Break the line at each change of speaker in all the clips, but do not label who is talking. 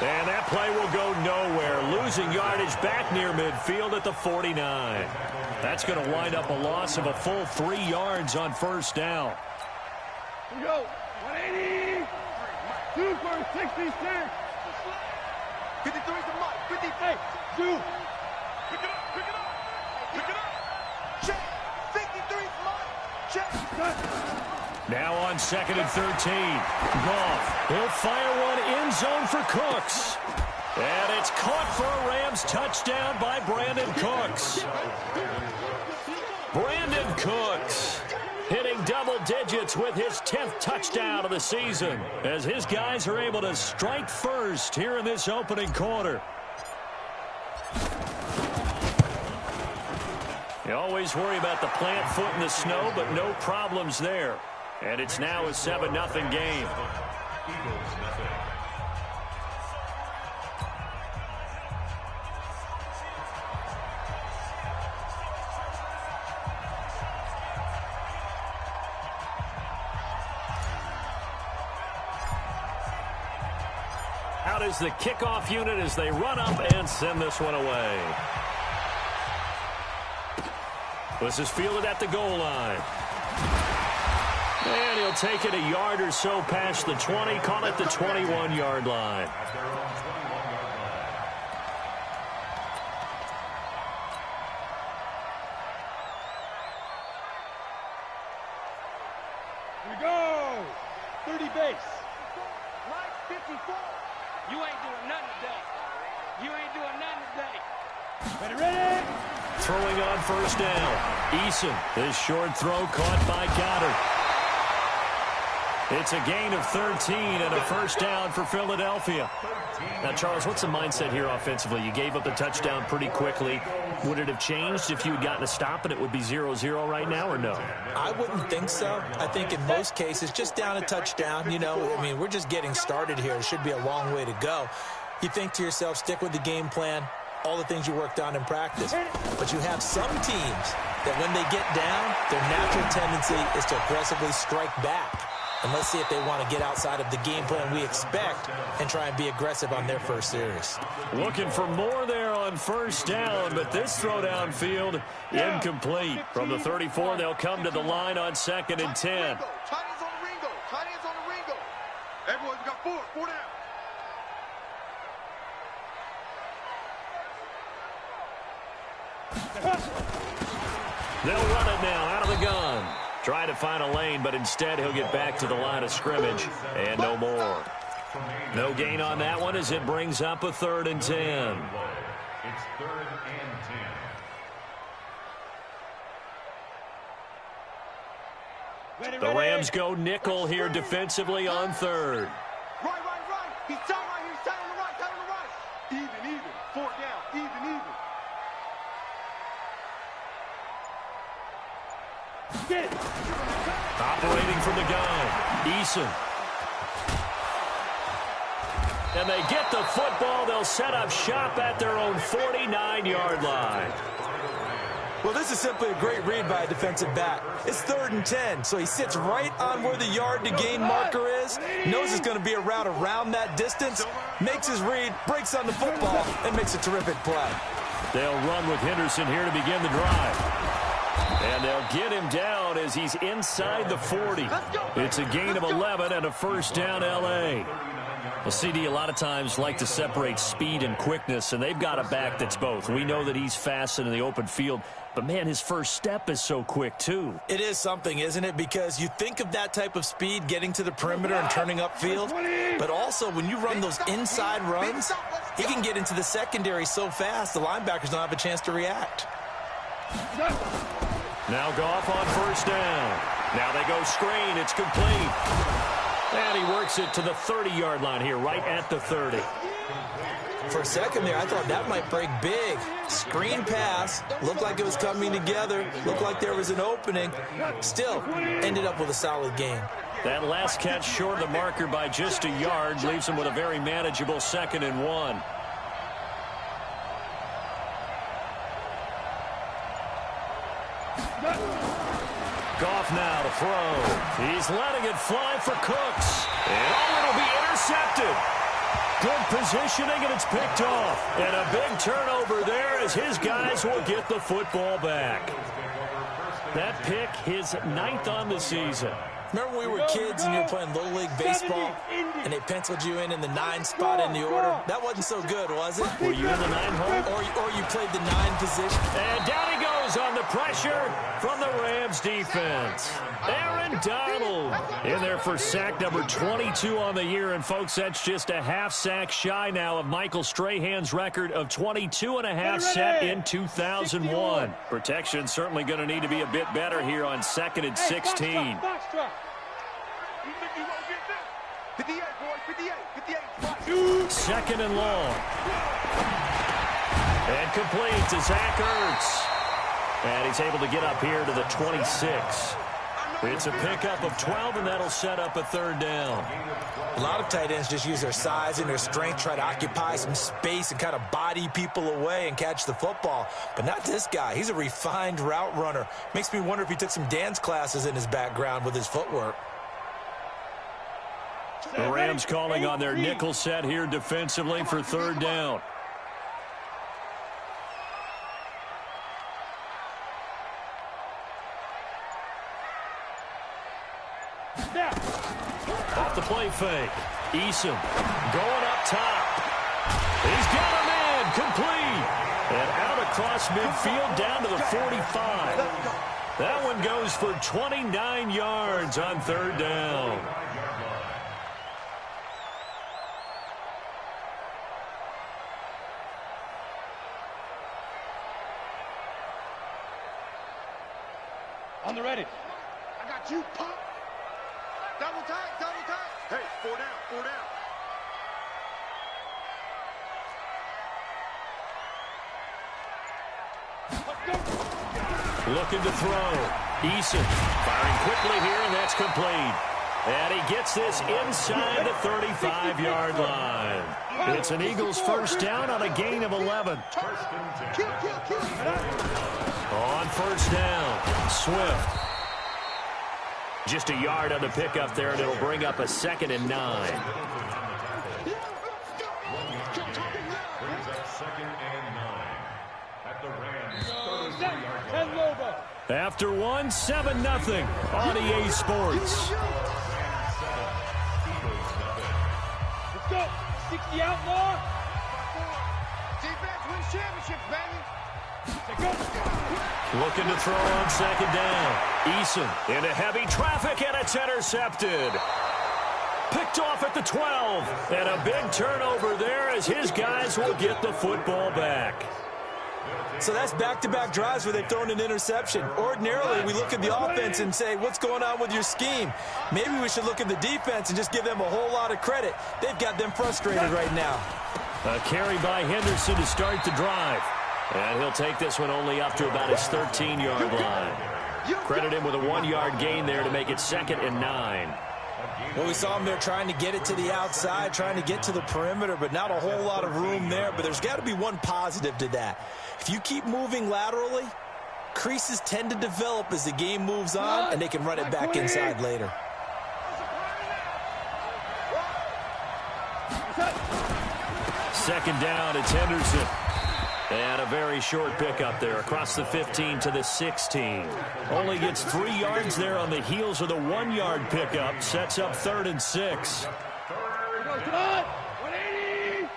And that play will go nowhere, losing yardage back near midfield at the 49. That's going to wind up a loss of a full 3 yards on first down.
Here we go. 180. 2 for 66. 53 to Mike. 58. 2. Pick it up. Pick it up. Pick it up. Check. 53 to Mike. Check.
Now on 2nd and 13. Goff. He'll fire one end zone for Cooks. And it's caught for a Rams touchdown by Brandon Cooks. Brandon Cooks hitting double digits with his 10th touchdown of the season as his guys are able to strike first here in this opening quarter. You always worry about the plant foot in the snow, but no problems there. And it's now a 7-0 game. Out is the kickoff unit as they run up and send this one away. This is fielded at the goal line. And he'll take it a yard or so past the 20, call it the 21-yard line.
Here we go. 30 base. Right 54.
You ain't doing nothing today. You ain't doing nothing today.
Ready.
Throwing on first down. Eason, this short throw caught by Goddard. It's a gain of 13 and a first down for Philadelphia. Now, Charles, what's the mindset here offensively? You gave up the touchdown pretty quickly. Would it have changed if you had gotten a stop and it would be 0-0 right now, or no?
I wouldn't think so. I think in most cases, just down a touchdown, you know, I mean, we're just getting started here. It should be a long way to go. You think to yourself, stick with the game plan, all the things you worked on in practice. But you have some teams that when they get down, their natural tendency is to aggressively strike back. And let's see if they want to get outside of the game plan we expect and try and be aggressive on their first series.
Looking for more there on first down, but this throw downfield incomplete. From the 34, they'll come to the line on 2nd and 10.
Tight ends on the Ringo. Tight ends on the Ringo. Everyone's got 4 down.
They'll run it now out of the gun. Try to find a lane, but instead he'll get back to the line of scrimmage, and no more. No gain on that one as it brings up a 3rd and 10.
It's 3rd and 10.
The Rams go nickel here defensively on 3rd.
Right. He's tight right here. He's tight on the right. Tight on the right. Even. 4 down. Even. Get it.
Operating from the gun, Eason. And they get the football. They'll set up shop at their own 49-yard line.
Well, this is simply a great read by a defensive back. It's 3rd and 10, so he sits right on where the yard-to-gain marker is, knows it's going to be a route around that distance, makes his read, breaks on the football, and makes a terrific play.
They'll run with Henderson here to begin the drive. And they'll get him down as he's inside the 40. It's a gain of 11 and a first down, L.A. Well, CD, a lot of times like to separate speed and quickness, and they've got a back that's both. We know that he's fast in the open field, but, man, his first step is so quick, too.
It is something, isn't it? Because you think of that type of speed getting to the perimeter and turning upfield, but also when you run those inside runs, he can get into the secondary so fast the linebackers don't have a chance to react.
Now Goff on first down. Now they go screen. It's complete. And he works it to the 30-yard line here, right at the 30.
For a second there, I thought that might break big. Screen pass. Looked like it was coming together. Looked like there was an opening. Still, ended up with a solid game.
That last catch short of the marker by just a yard leaves him with a very manageable 2nd and 1. Goff now to throw. He's letting it fly for Cooks. And it'll be intercepted. Good positioning, and it's picked off. And a big turnover there as his guys will get the football back. That pick, his 9th on the season.
Remember when we were kids and you were playing Little League Baseball and they penciled you in the 9 spot in the order? That wasn't so good, was it?
Were you in the 9 hole?
Or you played the 9 position?
And down he goes on the pressure from the Rams defense. Aaron Donald in there for sack number 22 on the year. And, folks, that's just a half sack shy now of Michael Strahan's record of 22.5 set in 2001. Protection certainly going to need to be a bit better here on 2nd and 16.
58, boys, 58.
2nd and long. And complete to Zach Ertz. And he's able to get up here to the 26. It's a pickup of 12, and that'll set up a 3rd down.
A lot of tight ends just use their size and their strength, try to occupy some space and kind of body people away and catch the football. But not this guy. He's a refined route runner. Makes me wonder if he took some dance classes in his background with his footwork.
The Rams calling on their nickel set here defensively for 3rd down. Off the play fake. Eason going up top. He's got him in. Complete. And out across midfield down to the 45. That one goes for 29 yards on 3rd down.
On the ready. I got you, pump. Double tight, double tight. Hey, 4 down, 4 down.
Looking to throw. Eason firing quickly here, and that's complete. And he gets this inside the 35-yard line. It's an Eagles 1st down on a gain of 11. On 1st down, Swift. Just a yard on the pickup there, and it'll bring up a 2nd and 9. After 1, 7-0 on EA Sports.
Let's go. 60 outlaw. Defense wins championships, baby.
Looking to throw on 2nd down. Eason into heavy traffic, and it's intercepted. Picked off at the 12. And a big turnover there as his guys will get the football back.
So that's back-to-back drives where they've thrown an interception. Ordinarily, we look at the offense and say, what's going on with your scheme? Maybe we should look at the defense and just give them a whole lot of credit. They've got them frustrated right now.
A carry by Henderson to start the drive. And he'll take this one only up to about his 13-yard line. Credit him with a 1-yard gain there to make it 2nd and 9.
Well, we saw him there trying to get it to the outside, trying to get to the perimeter, but not a whole lot of room there. But there's got to be one positive to that. If you keep moving laterally, creases tend to develop as the game moves on, and they can run it back inside later.
Second down, it's Henderson. And a very short pickup there across the 15 to the 16. Only gets 3 yards there on the heels of the 1-yard pickup. Sets up 3rd and 6.
Come on. 180. Man,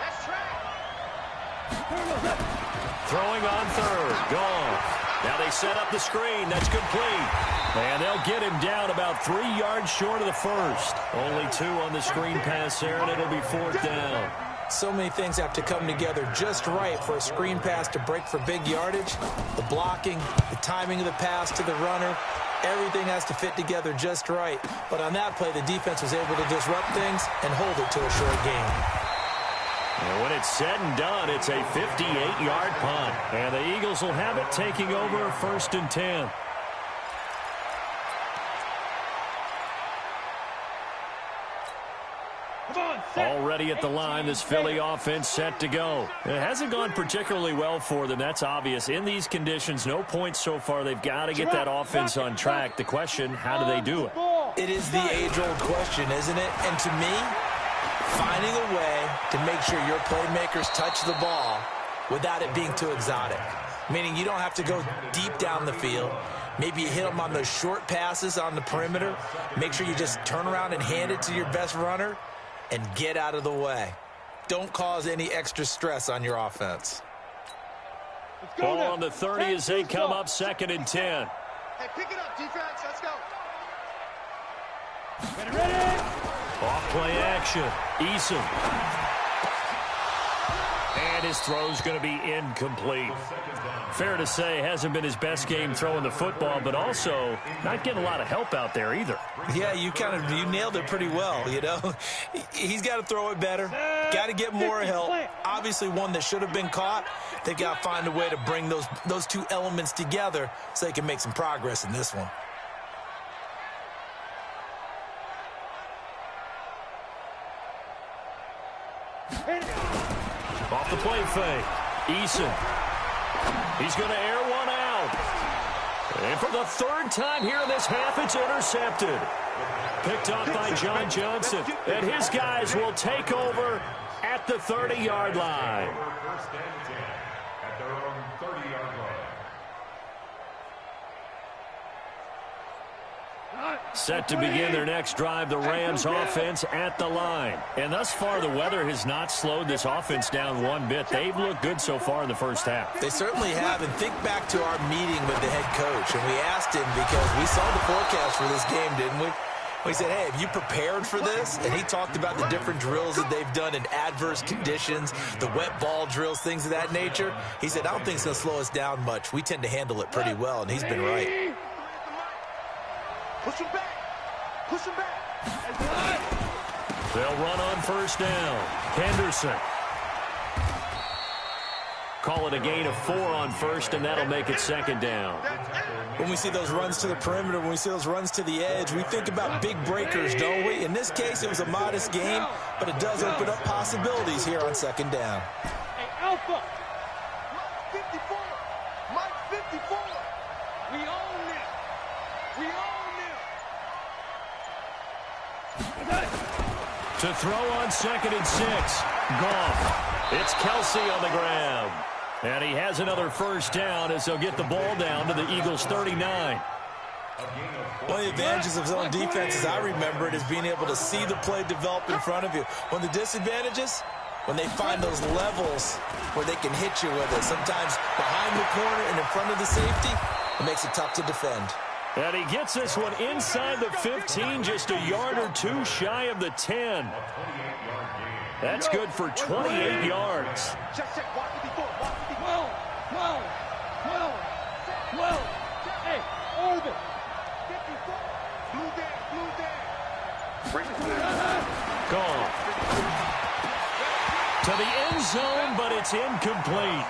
that's trash.
Throwing on 3rd. Gone. Now they set up the screen. That's complete. And they'll get him down about 3 yards short of the 1st. Only 2 on the screen pass there, and it'll be 4th down.
So many things have to come together just right for a screen pass to break for big yardage. The blocking, the timing of the pass to the runner, everything has to fit together just right. But on that play, the defense was able to disrupt things and hold it to a short game.
And when it's said and done, it's a 58-yard punt. And the Eagles will have it, taking over 1st and 10. Already at the line, this Philly offense set to go. It hasn't gone particularly well for them. That's obvious. In these conditions, no points so far. They've got to get that offense on track. The question, how do they do it?
It is the age-old question, isn't it? And to me, finding a way to make sure your playmakers touch the ball without it being too exotic. Meaning you don't have to go deep down the field. Maybe you hit them on those short passes on the perimeter. Make sure you just turn around and hand it to your best runner and get out of the way. Don't cause any extra stress on your offense.
Ball on the 30 as they come up 2nd and 10.
Hey, pick it up, defense. Let's go.
Ready?
Off play action. Eason. And his throw's going to be incomplete. Fair to say, hasn't been his best game throwing the football, but also not getting a lot of help out there either.
Yeah, you nailed it pretty well, you know. He's got to throw it better. Got to get more help. Obviously one that should have been caught. They got to find a way to bring those two elements together so they can make some progress in this one.
Off the play fake. Eason. He's going to air one out. And for the 3rd time here in this half, it's intercepted. Picked up by John Johnson. And his guys will take over at the 30-yard line.
First and 10 at their own 30-yard line.
Set to begin their next drive, the Rams offense at the line. And thus far, the weather has not slowed this offense down one bit. They've looked good so far in the first half.
They certainly have. And think back to our meeting with the head coach. And we asked him because we saw the forecast for this game, didn't we? We said, hey, have you prepared for this? And he talked about the different drills that they've done in adverse conditions, the wet ball drills, things of that nature. He said, I don't think it's going to slow us down much. We tend to handle it pretty well, and he's been right.
Push him back. Push him back.
They'll run on first down. Henderson. Call it a gain of 4 on first, and that'll make it 2nd down.
When we see those runs to the perimeter, when we see those runs to the edge, we think about big breakers, don't we? In this case, it was a modest game, but it does open up possibilities here on 2nd down.
Hey, Alpha.
Mike 54. Mike 54.
We own this. We own this.
To throw on 2nd and 6. Goff. It's Kelsey on the ground. And he has another first down as they'll get the ball down to the Eagles' 39.
One of the advantages of zone defense, as I remember it, is being able to see the play develop in front of you. One of the disadvantages, when they find those levels where they can hit you with it, sometimes behind the corner and in front of the safety, it makes it tough to defend.
And he gets this one inside the 15, just a yard or two shy of the 10. That's good for 28 yards.
Check, check. Watch 54. Watch 54.
Well. Hey, orbit.
54. Blue down. Blue down.
Gone. To the end zone, but it's incomplete.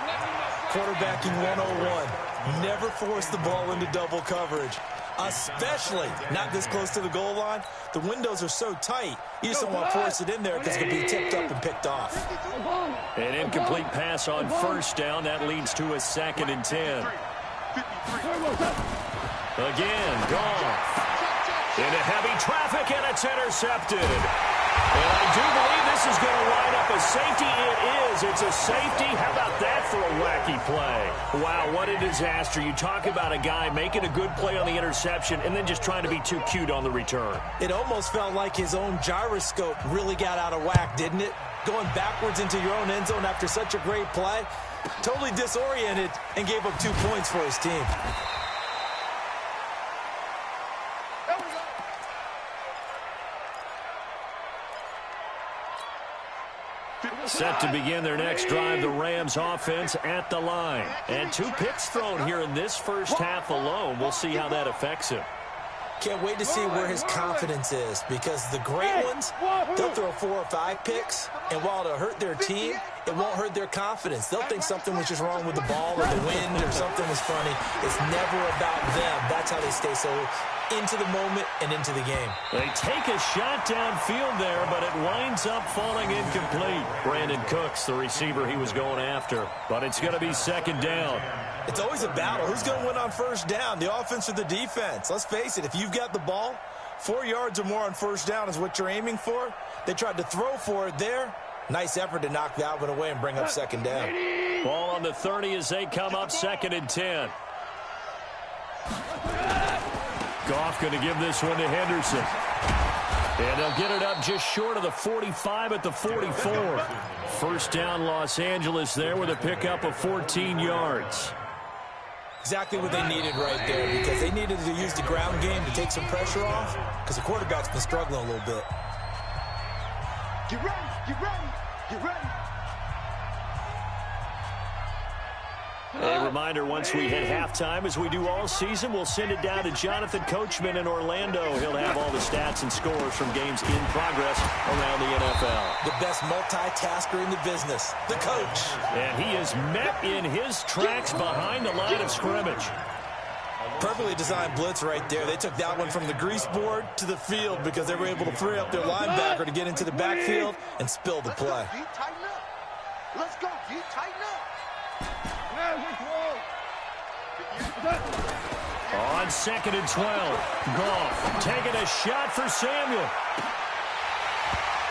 Quarterbacking 101. Never force the ball into double coverage, especially not this close to the goal line. The windows are so tight, you just don't want to force it in there because it could be tipped up and picked off.
An incomplete pass on first down. That leads to a 2nd and 10. Again, Goff. Into heavy traffic, and it's intercepted. And I do believe this is going to line up a safety. It is. It's a safety. How about that for a wacky play? Wow, what a disaster. You talk about a guy making a good play on the interception and then just trying to be too cute on the return.
It almost felt like his own gyroscope really got out of whack, didn't it? Going backwards into your own end zone after such a great play. Totally disoriented and gave up 2 points for his team.
Set to begin their next drive, the Rams offense at the line. And 2 picks thrown here in this first half alone. We'll see how that affects him.
Can't wait to see where his confidence is, because the great ones, they'll throw 4 or 5 picks, and while it'll hurt their team, it won't hurt their confidence. They'll think something was just wrong with the ball or the wind or something was funny. It's never about them. That's how they stay so into the moment and into the game.
They take a shot downfield there, but it winds up falling incomplete. Brandon Cooks, the receiver he was going after, but it's going to be 2nd down.
It's always a battle. Who's going to win on first down, the offense or the defense? Let's face it, if you've got the ball, 4 yards or more on first down is what you're aiming for. They tried to throw for it there. Nice effort to knock that one away and bring up second down.
Ball on the 30 as they come up 2nd and 10. Goff going to give this one to Henderson. And they'll get it up just short of the 45 at the 44. First down, Los Angeles there with a pickup of 14 yards.
Exactly what they needed right there, because they needed to use the ground game to take some pressure off, because the quarterback's been struggling a little bit.
Get ready, get ready, get ready.
A reminder, once we hit halftime, as we do all season, we'll send it down to Jonathan Coachman in Orlando. He'll have all the stats and scores from games in progress around the NFL.
The best multitasker in the business, the coach.
And he is met in his tracks behind the line of scrimmage.
Perfectly designed blitz right there. They took that one from the grease board to the field because they were able to free up their linebacker to get into the backfield and spill the play.
Tighten up. Let's go, G. Tighten up.
On 2nd and 12, Goff taking a shot for Samuel.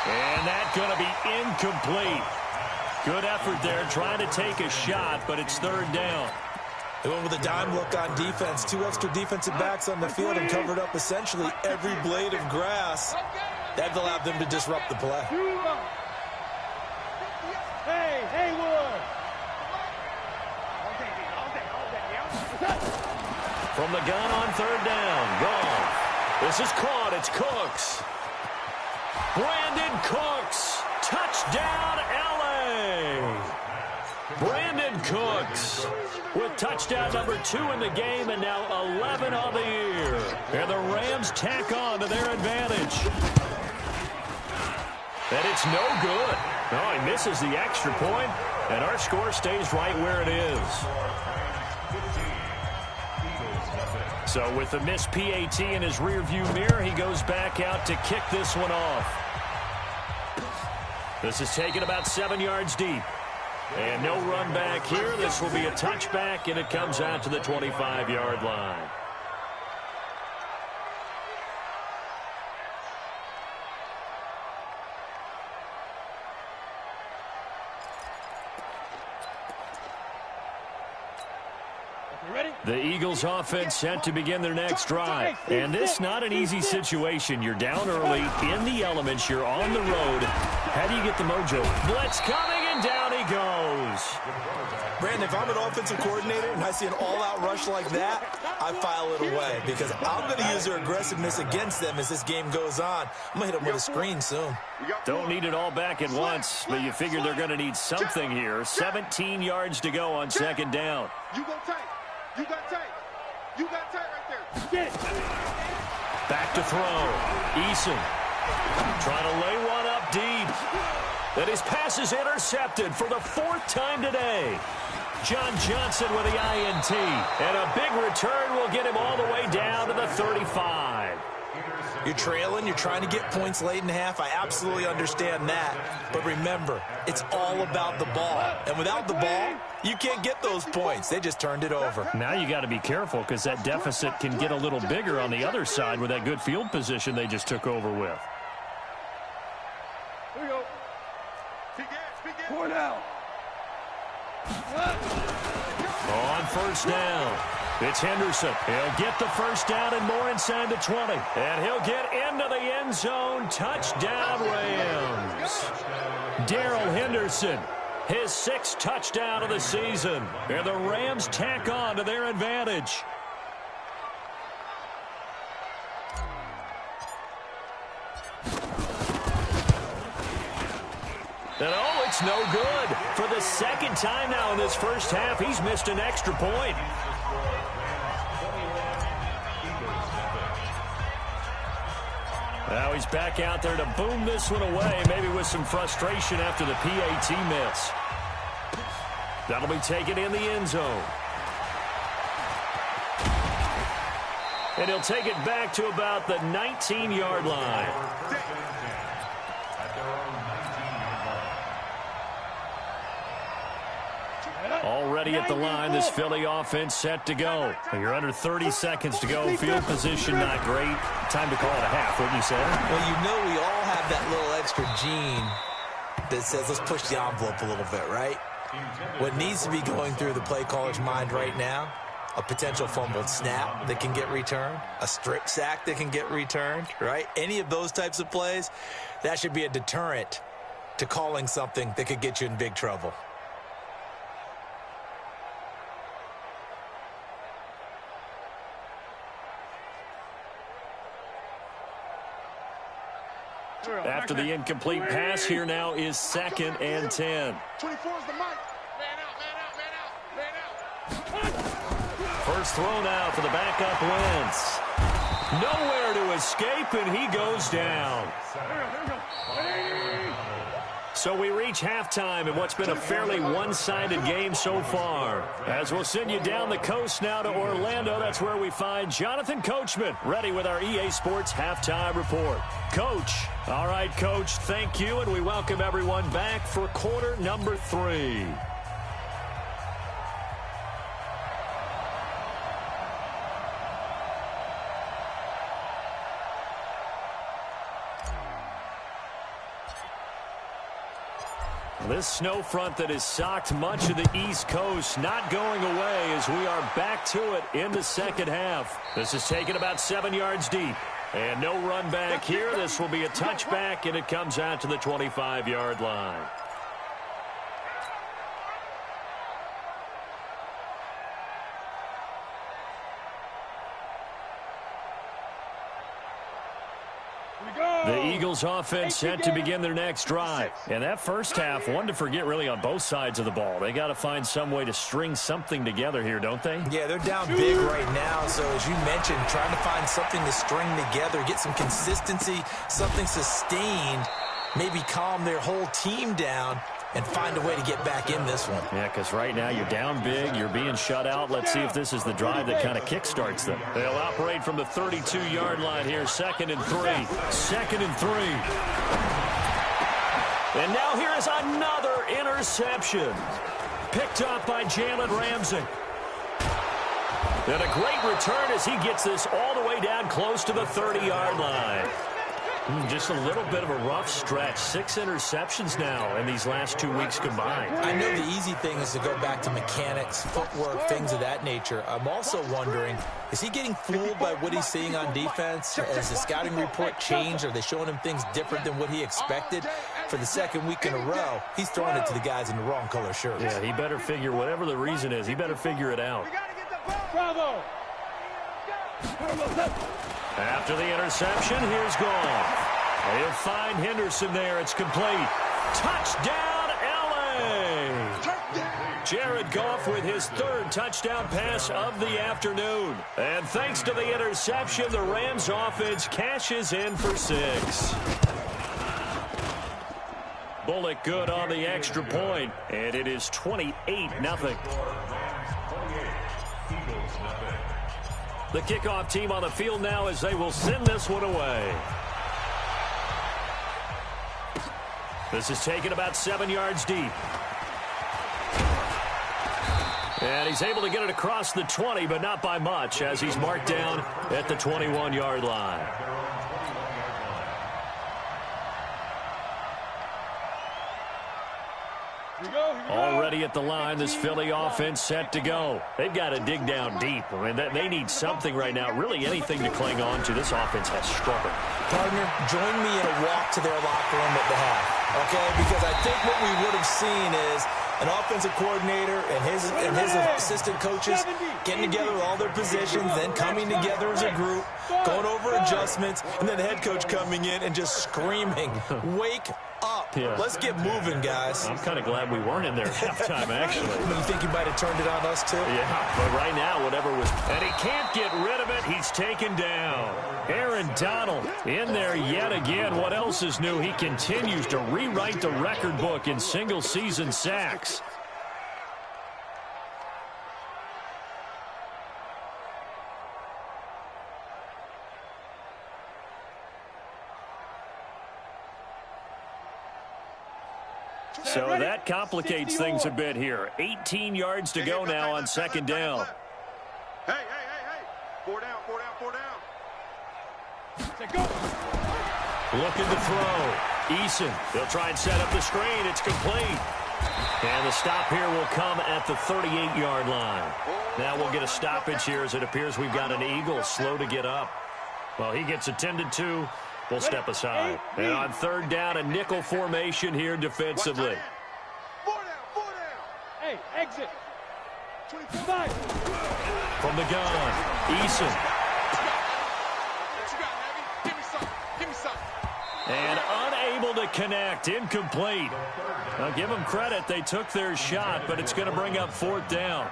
And that's going to be incomplete. Good effort there trying to take a shot, but it's 3rd down.
They went with a dime look on defense. 2 extra defensive backs on the field and covered up essentially every blade of grass. That allowed them to disrupt the play.
Hey, Haywood.
From the gun on 3rd down, Goff. This is caught. It's Cooks. Brandon Cooks. Touchdown, L.A. Brandon Cooks with touchdown number 2 in the game and now 11 on the year. And the Rams tack on to their advantage. And it's no good. Oh, he misses the extra point, and our score stays right where it is. So with the missed PAT in his rearview mirror, he goes back out to kick this one off. This is taken about 7 yards deep. And no run back here. This will be a touchback, and it comes out to the 25-yard line. The Eagles offense set to begin their next drive. And this not an easy situation. You're down early, in the elements, you're on the road. How do you get the mojo? Blitz coming, and down he goes.
Brandon, if I'm an offensive coordinator and I see an all-out rush like that, I file it away because I'm going to use their aggressiveness against them as this game goes on. I'm going to hit them with a screen soon.
Don't need it all back at once, but you figure they're going to need something here. 17 yards to go on 2nd down.
You go tight. You got tight. You got tight right there. Get it.
Back to throw. Eason trying to lay one up deep. And his pass is intercepted for the 4th time today. John Johnson with the INT. And a big return will get him all the way down to the 35.
You're trailing. You're trying to get points late in half. I absolutely understand that. But remember, it's all about the ball. And without the ball, you can't get those points. They just turned it over.
Now you got to be careful because that deficit can get a little bigger on the other side with that good field position they just took over with.
Here we go. Point out.
On 1st down, it's Henderson. He'll get the 1st down and more inside the 20. And he'll get into the end zone. Touchdown, Rams. Darrell Henderson, his 6th touchdown of the season. And the Rams tack on to their advantage. And oh, it's no good. For the 2nd time now in this first half, he's missed an extra point. Now he's back out there to boom this one away, maybe with some frustration after the PAT miss. That'll be taken in the end zone. And he'll take it back to about the 19-yard line. Already at the line, this Philly offense set to go. You're under 30 seconds to go. Field position not great. Time to call it a half, wouldn't you say?
Well, you know we all have that little extra gene that says let's push the envelope a little bit, right? What needs to be going through the play caller's mind right now, a potential fumbled snap that can get returned, a strip sack that can get returned, right? Any of those types of plays, that should be a deterrent to calling something that could get you in big trouble.
After the incomplete pass, here now is 2nd and 10.
24 is the mic. Man out, man out, man out, man out.
First throw now for the backup Wentz. Nowhere to escape, and he goes down. So we reach halftime in what's been a fairly one-sided game so far. As we'll send you down the coast now to Orlando, that's where we find Jonathan Coachman, ready with our EA Sports Halftime Report. Coach. All right, Coach, thank you, and we welcome everyone back for quarter number 3. This snow front that has socked much of the East Coast not going away as we are back to it in the second half. This is taken about 7 yards deep. And no run back here. This will be a touchback, and it comes out to the 25-yard line. The Eagles offense set to begin their next drive. And that first half, one to forget really on both sides of the ball. They got to find some way to string something together here, don't they?
Yeah, they're down big right now. So as you mentioned, trying to find something to string together, get some consistency, something sustained, maybe calm their whole team down and find a way to get back in this one.
Yeah, because right now you're down big, you're being shut out. Let's see if this is the drive that kind of kickstarts them. They'll operate from the 32-yard line here, 2nd and 3. 2nd and 3. And now here is another interception. Picked up by Jalen Ramsey. And a great return as he gets this all the way down close to the 30-yard line. Just a little bit of a rough stretch. 6 interceptions now in these last 2 weeks combined.
I know the easy thing is to go back to mechanics, footwork, things of that nature. I'm also wondering, is he getting fooled by what he's seeing on defense? Has the scouting report changed? Are they showing him things different than what he expected? For the second week in a row, he's throwing it to the guys in the wrong color shirts.
Yeah, he better figure, whatever the reason is, he better figure it out.
Bravo.
After the interception, here's Goff. He'll find Henderson there. It's complete. Touchdown, L.A. Jared Goff with his 3rd touchdown pass of the afternoon. And thanks to the interception, the Rams offense cashes in for 6. Bullock good on the extra point, and it is 28-0. The kickoff team on the field now as they will send this one away. This is taken about 7 yards deep. And he's able to get it across the 20, but not by much, as he's marked down at the 21-yard line. Already at the line, this Philly offense set to go. They've got to dig down deep. I mean, they need something right now, really anything to cling on to. This offense has struggled.
Partner, join me in a walk to their locker room at the half, okay? Because I think what we would have seen is an offensive coordinator and his assistant coaches getting together with all their positions, then coming together as a group, going over adjustments, and then the head coach coming in and just screaming, wake up. Yeah. Let's get moving, guys.
I'm kind of glad we weren't in there at halftime, actually.
You think he might have turned it on us, too?
Yeah, but right now, whatever was... And he can't get rid of it. He's taken down. Aaron Donald in there yet again. What else is new? He continues to rewrite the record book in single-season sacks. So that complicates things a bit here. 18 yards to go now on second down.
Hey. 4 down.
Looking to throw. Eason, they'll try and set up the screen. It's complete. And the stop here will come at the 38-yard line. Now we'll get a stoppage here as it appears we've got an Eagle slow to get up. Well, he gets attended to. We'll step aside. And on third down, a nickel formation here defensively.
4 down.
Hey, exit. 25.
From the gun, Eason.
What you got, Navy? Give me some.
And unable to connect, incomplete. Now give them credit, they took their shot, but it's going to bring up fourth down.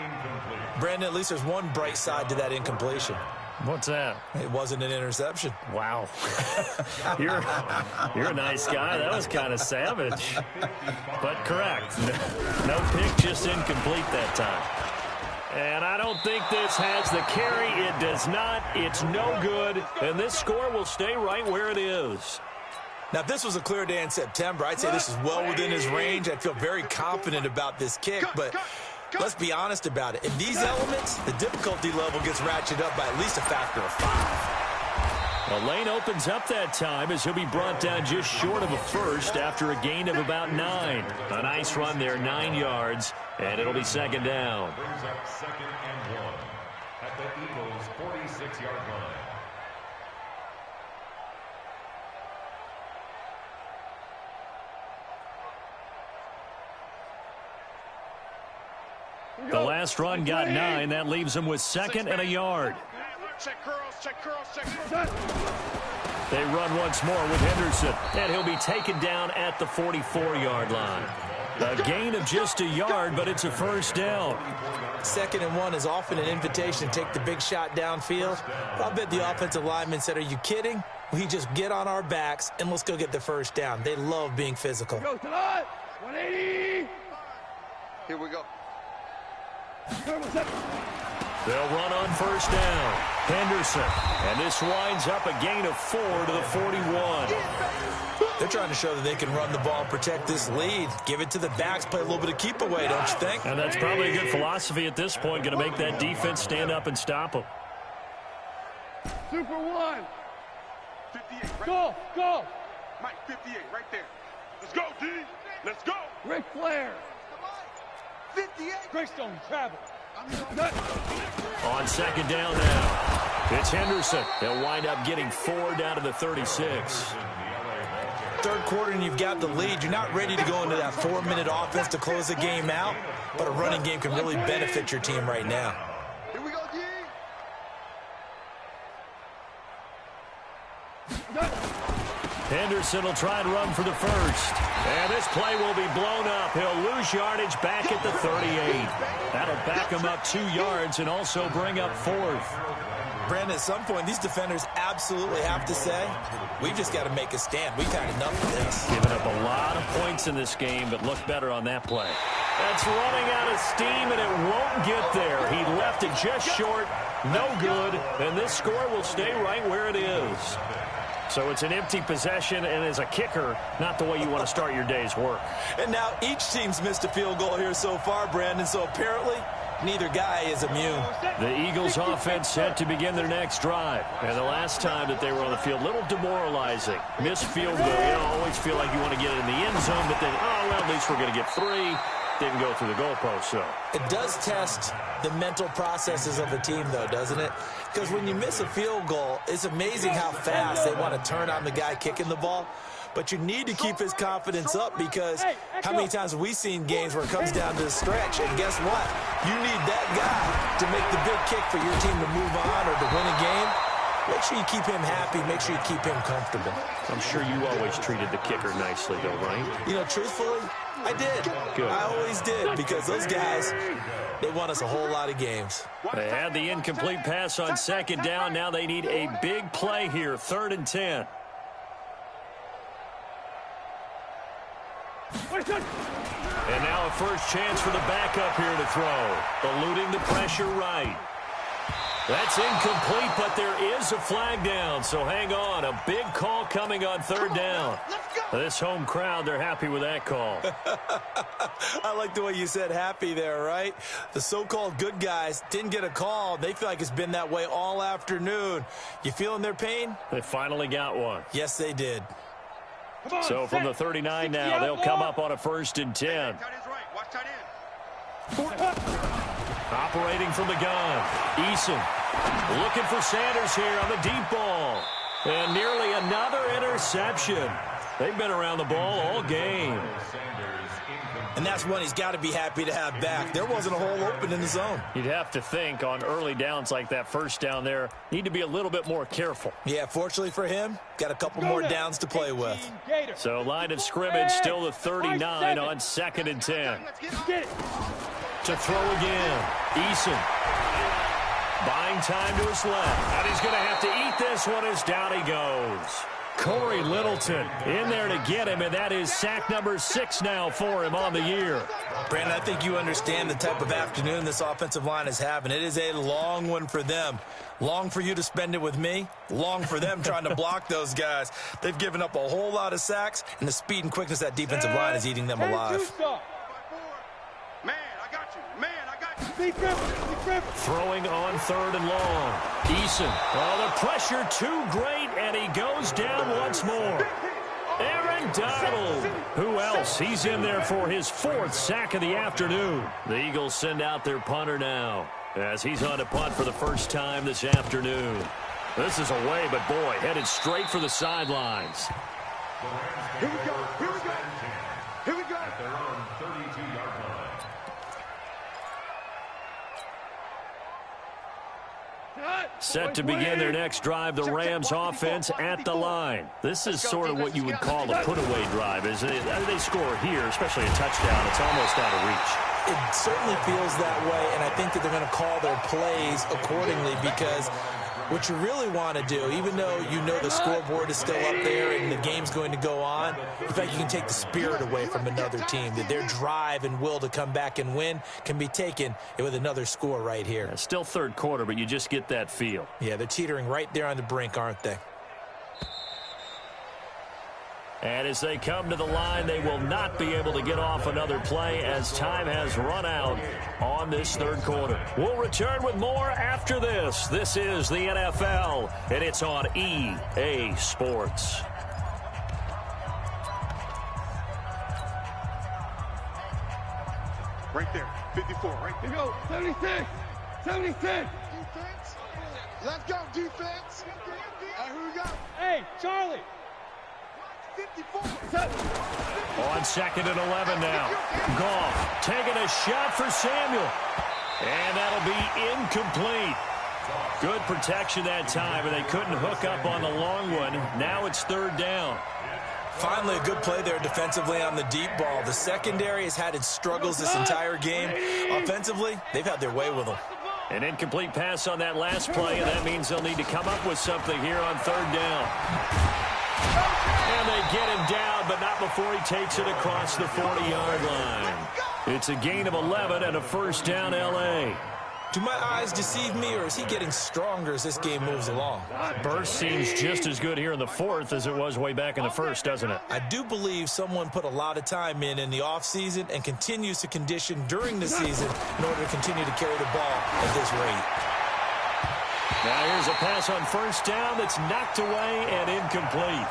Brandon, at least there's one bright side to that incompletion.
What's that?
It wasn't an interception.
Wow. You're a nice guy. That was kind of savage. But correct. No pick, just incomplete that time. And I don't think this has the carry. It does not. It's no good. And this score will stay right where it is.
Now, if this was a clear day in September, I'd say this is well within his range. I'd feel very confident about this kick, but let's be honest about it. In these elements, the difficulty level gets ratcheted up by at least a factor of 5.
The lane opens up that time as he'll be brought down just short of a first after a gain of about 9. A nice run there, 9 yards, and it'll be second down.
Brings up 2nd and 1 at the Eagles' 46-yard line.
The last run got 9. That leaves him with 2nd and a yard.
Check curls.
They run once more with Henderson, and he'll be taken down at the 44-yard line. A gain of just a yard, but it's a first down.
2nd and 1 is often an invitation to take the big shot downfield. I'll bet the offensive lineman said, are you kidding? We just get on our backs, and let's go get the first down. They love being physical.
Go to the 180.
Here we go.
They'll run on first down. Henderson. And this winds up a gain of 4 to the 41.
They're trying to show that they can run the ball and protect this lead. Give it to the backs, play a little bit of keep away, don't you think?
And that's probably a good philosophy at this point. Going to make that defense stand up and stop them.
Super 1.
58. Right
Go.
Mike, 58 right there. Let's go, D. Let's go.
Ric Flair.
58.
Greystone travel.
On second down now, it's Henderson. They'll wind up getting 4 down to the 36.
Third quarter and you've got the lead. You're not ready to go into that 4-minute offense to close the game out, but a running game can really benefit your team right now.
Here we go, D.
Henderson will try and run for the first. And this play will be blown up. He'll lose yardage back at the 38. That'll back him up 2 yards and also bring up 4th.
Brandon, at some point, these defenders absolutely have to say, we've just got to make a stand. We've had enough of this.
Giving up a lot of points in this game, but look better on that play. That's running out of steam, and it won't get there. He left it just short. No good. And this score will stay right where it is. So it's an empty possession, and as a kicker, not the way you want to start your day's work.
And now each team's missed a field goal here so far, Brandon, so apparently neither guy is immune.
The Eagles offense set to begin their next drive. And the last time that they were on the field, a little demoralizing. Missed field goal. You don't always feel like you want to get it in the end zone, but then, oh, well, at least we're going to get 3. Didn't go through the goalpost, so.
It does test the mental processes of a team, though, doesn't it? Because when you miss a field goal, it's amazing how fast they want to turn on the guy kicking the ball. But you need to keep his confidence up because how many times have we seen games where it comes down to the stretch? And guess what? You need that guy to make the big kick for your team to move on or to win a game. Make sure you keep him happy. Make sure you keep him comfortable.
I'm sure you always treated the kicker nicely, though, right?
You know, truthfully, I did.
Good.
I always did because those guys, they won us a whole lot of games.
They had the incomplete pass on second down. Now they need a big play here, 3rd and 10. And now a first chance for the backup here to throw. Eluding the pressure right. That's incomplete, but there is a flag down, so hang on. A big call coming on third down. This home crowd, they're happy with that call.
I like the way you said happy there, right? The so-called good guys didn't get a call. They feel like it's been that way all afternoon. You feeling their pain?
They finally got one.
Yes, they did.
So from the 39 now, they'll come up on a 1st and 10. Operating from the gun. Eason looking for Sanders here on the deep ball. And nearly another interception. They've been around the ball all game.
And that's one he's got to be happy to have back. There wasn't a hole open in the zone.
You'd have to think on early downs like that first down there, need to be a little bit more careful.
Yeah, fortunately for him, got a couple more downs to play with.
So line of scrimmage still the 39 on 2nd and 10. To throw again. Eason. Buying time to his left. And he's going to have to eat this one as down he goes. Corey Littleton in there to get him, and that is sack number 6 now for him on the year.
Brandon, I think you understand the type of afternoon this offensive line is having. It is a long one for them. Long for you to spend it with me. Long for them trying to block those guys. They've given up a whole lot of sacks, and the speed and quickness of that defensive line is eating them alive.
Man, I got you. Man, I got you.
Throwing on 3rd and long. Eason. Oh, the pressure too great, and he goes down once more. Aaron Donald. Who else? He's in there for his 4th sack of the afternoon. The Eagles send out their punter now as he's on to punt for the first time this afternoon. This is away, but boy, headed straight for the sidelines.
Here we go. Here we go. Here we go.
At their own 32-yard line.
Set to begin their next drive, the Rams offense at the line. This is sort of what you would call a put-away drive, isn't it? They score here, especially a touchdown. It's almost out of reach.
It certainly feels that way, and I think that they're going to call their plays accordingly because what you really want to do, even though you know the scoreboard is still up there and the game's going to go on, in fact, you can take the spirit away from another team. That their drive and will to come back and win can be taken with another score right here.
It's still 3rd quarter, but you just get that feel.
Yeah, they're teetering right there on the brink, aren't they?
And as they come to the line, they will not be able to get off another play as time has run out on this 3rd quarter. We'll return with more after this. This is the NFL, and it's on EA Sports.
Right there. 54. Right there.
Go. 76. 76.
Defense. Let's go, defense. Hey, who we got?
Hey, Charlie.
54.
On 2nd and 11 now. Goff taking a shot for Samuel. And that'll be incomplete. Good protection that time, and they couldn't hook up on the long one. Now it's 3rd down.
Finally, a good play there defensively on the deep ball. The secondary has had its struggles this entire game. Offensively, they've had their way with them.
An incomplete pass on that last play, and that means they'll need to come up with something here on 3rd down. And they get him down, but not before he takes it across the 40-yard line. It's a gain of 11 and a 1st down, L.A.
Do my eyes deceive me, or is he getting stronger as this game moves along?
Burst seems just as good here in the 4th as it was way back in the 1st, doesn't it?
I do believe someone put a lot of time in the offseason and continues to condition during the season in order to continue to carry the ball at this rate.
Now here's a pass on 1st down that's knocked away and incomplete.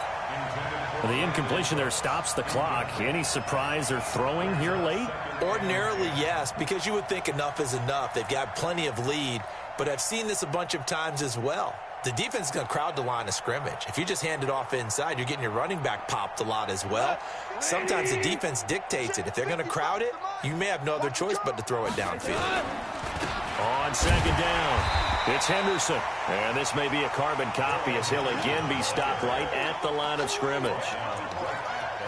The incompletion there stops the clock. Any surprise they're throwing here late?
Ordinarily, yes, because you would think enough is enough. They've got plenty of lead, but I've seen this a bunch of times as well. The defense is going to crowd the line of scrimmage. If you just hand it off inside, you're getting your running back popped a lot as well. Sometimes the defense dictates it. If they're going to crowd it, you may have no other choice but to throw it downfield.
On 2nd down, it's Henderson. And this may be a carbon copy as he'll again be stopped right at the line of scrimmage.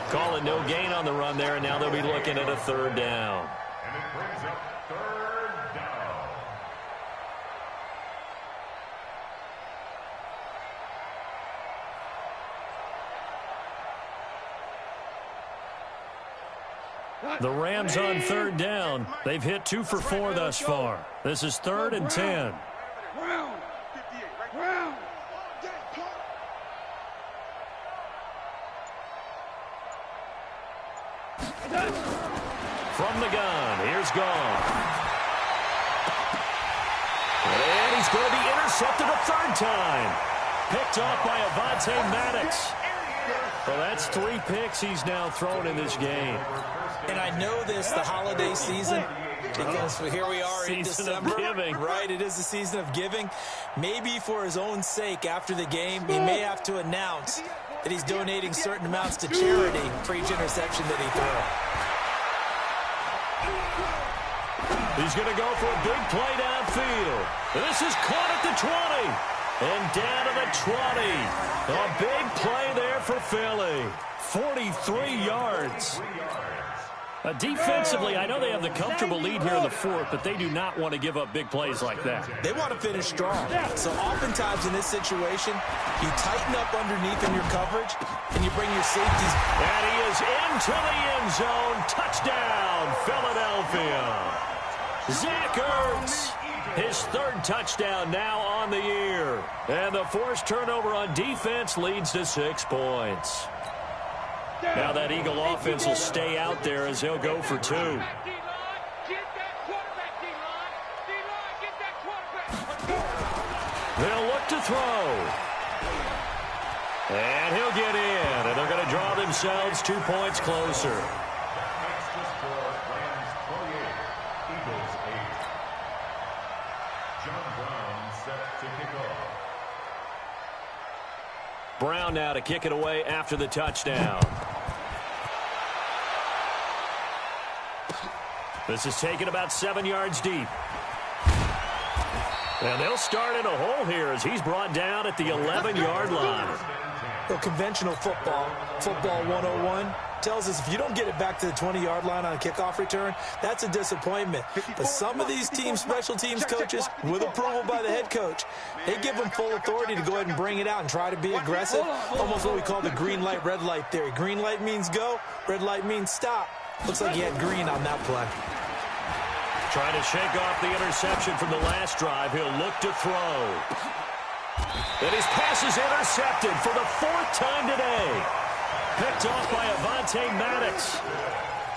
Calling no gain on the run there, and now they'll be looking at a 3rd down.
And it brings up 3rd down.
The Rams on 3rd down. They've hit 2 for 4 thus far. This is 3rd and 10.
Brown.
From the gun, here's Gone. And he's going to be intercepted a third time. Picked off by Avonte Maddox. Well, that's 3 picks he's now thrown in this game.
And I know this, the holiday season, because here we are in December.
Season of giving.
Right, it is the season of giving. Maybe for his own sake, after the game, he may have to announce that he's donating certain amounts to charity for each interception that he throws.
He's going to go for a big play downfield. This is caught at the 20. And down to the 20. A big play there for Philly. 43 yards. Defensively, I know they have the comfortable lead here in the fourth, but they do not want to give up big plays like that.
They want to finish strong. So oftentimes in this situation, you tighten up underneath in your coverage, and you bring your safeties.
And he is into the end zone. Touchdown, Philadelphia. Zach Ertz. His third touchdown now on the year. And the forced turnover on defense leads to 6 points. Now that Eagle offense will stay out there as he'll go for 2.
They'll
look to throw. And he'll get in. And they're going to draw themselves 2 points closer. Brown now to kick it away after the touchdown. This is taken about 7 yards deep. And they'll start in a hole here as he's brought down at the 11-yard line.
Well, conventional football 101, tells us if you don't get it back to the 20-yard line on a kickoff return, that's a disappointment. But some of these teams, special teams coaches, with approval by the head coach, they give them full authority to go ahead and bring it out and try to be aggressive, almost what we call the green light, red light theory. Green light means go, red light means stop. Looks like he had green on that play.
Trying to shake off the interception from the last drive. He'll look to throw. And his pass is intercepted for the 4th time today. Picked off by Avonte Maddox.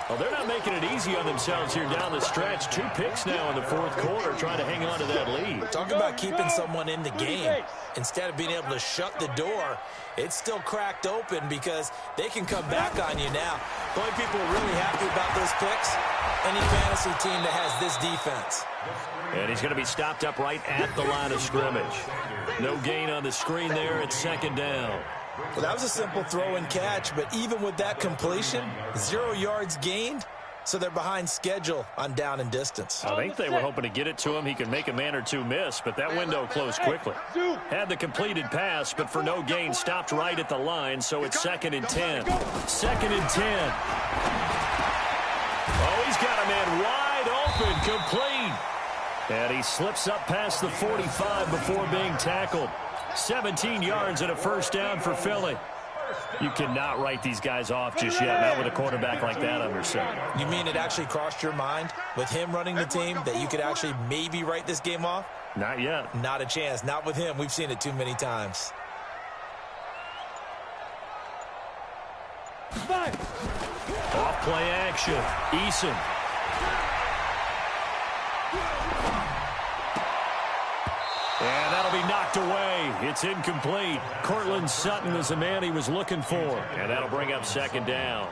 Well, they're not making it easy on themselves here down the stretch. 2 picks now in the 4th quarter, trying to hang on to that lead.
Talk about keeping someone in the game. Instead of being able to shut the door, it's still cracked open because they can come back on you now. The only people really happy about those picks, any fantasy team that has this defense.
And he's going to be stopped up right at the line of scrimmage. No gain on the screen there. It's 2nd down.
Well, that was a simple throw and catch, but even with that completion, 0 yards gained, so they're behind schedule on down and distance.
I think they were hoping to get it to him. He could make a man or 2 miss, but that window closed quickly. Had the completed pass, but for no gain, stopped right at the line, so it's 2nd and 10. 2nd and 10. Oh, he's got a man wide open, complete. And he slips up past the 45 before being tackled. 17 yards and a 1st down for Philly. You cannot write these guys off just yet, not with a quarterback like that under center.
You mean it actually crossed your mind with him running the team that you could actually maybe write this game off?
Not yet.
Not a chance. Not with him. We've seen it too many times.
Off play action. Eason. And that'll be knocked away. It's incomplete. Cortland Sutton was the man he was looking for. And that'll bring up 2nd down.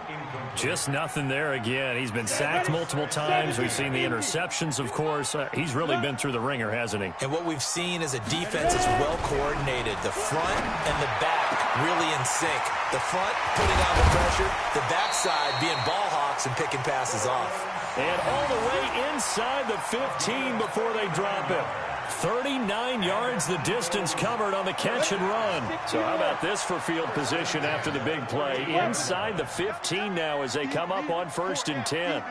Just nothing there again. He's been sacked multiple times. We've seen the interceptions, of course. He's really been through the ringer, hasn't he?
And what we've seen is a defense that's well coordinated. The front and the back really in sync. The front putting on the pressure. The backside being ball hawks and picking passes off.
And all the way inside the 15 before they drop it. 39 yards the distance covered on the catch and run. So how about this for field position after the big play? Inside the 15 now as they come up on 1st and 10.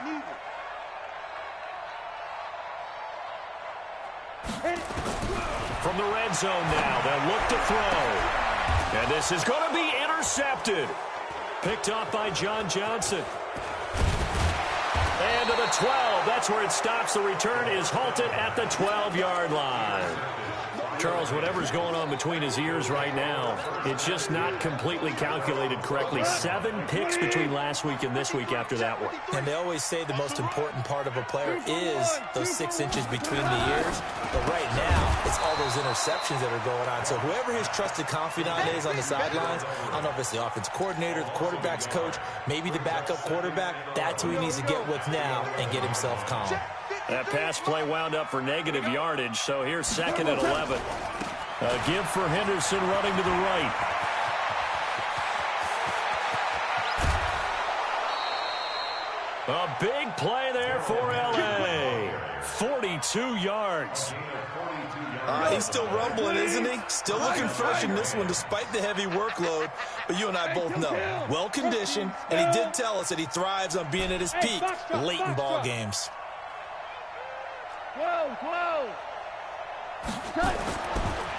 From the red zone now, they'll look to throw. And this is going to be intercepted. Picked off by John Johnson. And to the 12. That's where it stops. The return is halted at the 12-yard line. Charles, whatever's going on between his ears right now, it's just not completely calculated correctly. 7 picks between last week and this week after that one.
And they always say the most important part of a player is those 6 inches between the ears. But right now, it's all those interceptions that are going on. So whoever his trusted confidant is on the sidelines, I don't know if it's the offensive coordinator, the quarterback's coach, maybe the backup quarterback, that's who he needs to get with now and get himself calm.
That pass play wound up for negative yardage, so here's 2nd and 11. A give for Henderson running to the right. A big play there for L.A. 42 yards.
He's still rumbling, isn't he? Still looking fresh in this one despite the heavy workload. But you and I both know, well-conditioned, and he did tell us that he thrives on being at his peak late in ball games.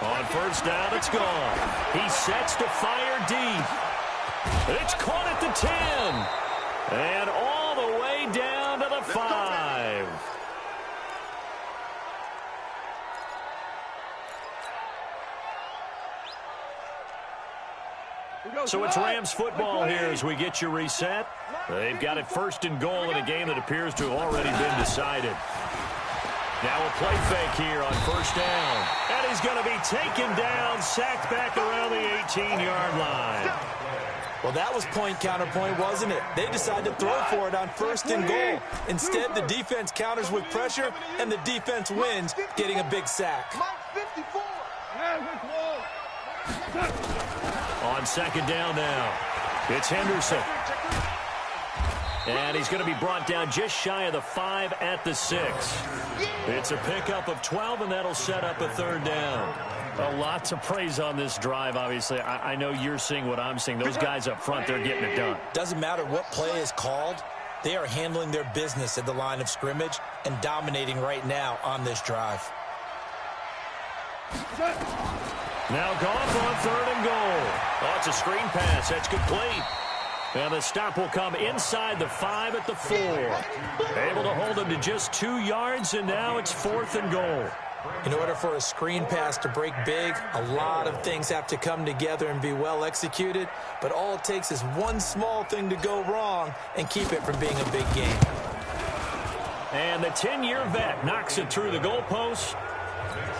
On first down, it's gone. He sets to fire deep. It's caught at the 10. And all the way down to the 5. So it's Rams football here as we get you reset. They've got it 1st and goal in a game that appears to have already been decided. Now a play fake here on first down. And he's going to be taken down, sacked back around the 18-yard line.
Well, that was point counterpoint, wasn't it? They decided to throw for it on 1st and goal. Instead, the defense counters with pressure, and the defense wins, getting a big sack.
On 2nd down now, it's Henderson. And he's going to be brought down just shy of the 5 at the 6. It's a pickup of 12, and that'll set up a 3rd down. A lot to praise on this drive, obviously. I know you're seeing what I'm seeing. Those guys up front, they're getting it done.
Doesn't matter what play is called. They are handling their business at the line of scrimmage and dominating right now on this drive.
Now Goff on 3rd and goal. Oh, it's a screen pass. That's complete. And the stop will come inside the 5 at the 4. Able to hold him to just 2 yards, and now it's 4th and goal.
In order for a screen pass to break big, a lot of things have to come together and be well executed. But all it takes is one small thing to go wrong and keep it from being a big game.
And the 10-year vet knocks it through the goalpost.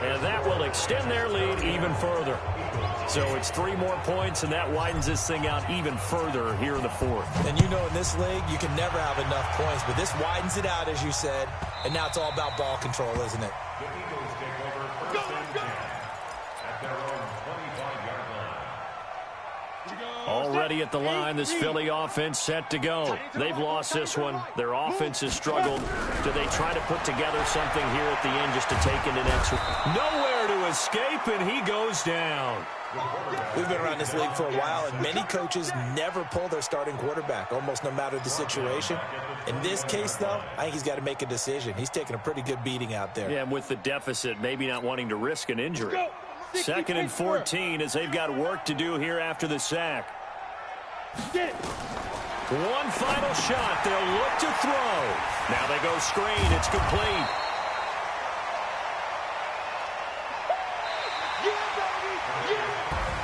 And that will extend their lead even further. So it's 3 more points, and that widens this thing out even further here in the 4th.
And you know in this league, you can never have enough points, but this widens it out, as you said. And now it's all about ball control, isn't it?
The Eagles take over 1st and 10 at their own 25-yard line.
Already at the line, this Philly offense set to go. They've lost this one. Their offense has struggled. Do they try to put together something here at the end just to take it an extra? Nowhere to escape, and he goes down.
We've been around this league for a while, and many coaches never pull their starting quarterback, almost no matter the situation. In this case, though, I think he's got to make a decision. He's taking a pretty good beating out there.
Yeah, and with the deficit, maybe not wanting to risk an injury. 2nd and 14 as they've got work to do here after the sack. One final shot. They'll look to throw. Now they go screen. It's complete.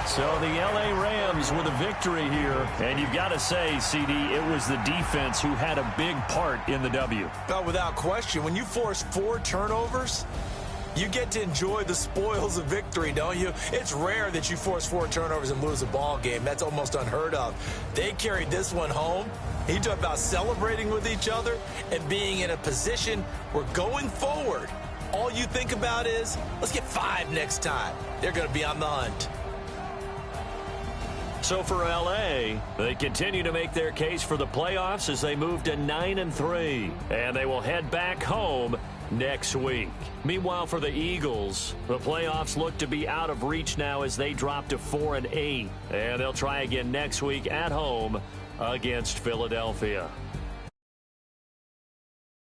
So the L.A. Rams with a victory here. And you've got to say, CD, it was the defense who had a big part in the W.
Oh, without question. When you force 4 turnovers, you get to enjoy the spoils of victory, don't you? It's rare that you force 4 turnovers and lose a ball game. That's almost unheard of. They carried this one home. He talked about celebrating with each other and being in a position where going forward, all you think about is, let's get 5 next time. They're going to be on the hunt.
So for L.A., they continue to make their case for the playoffs as they move to 9-3. And they will head back home next week. Meanwhile, for the Eagles, the playoffs look to be out of reach now as they drop to 4-8. And they'll try again next week at home against Philadelphia.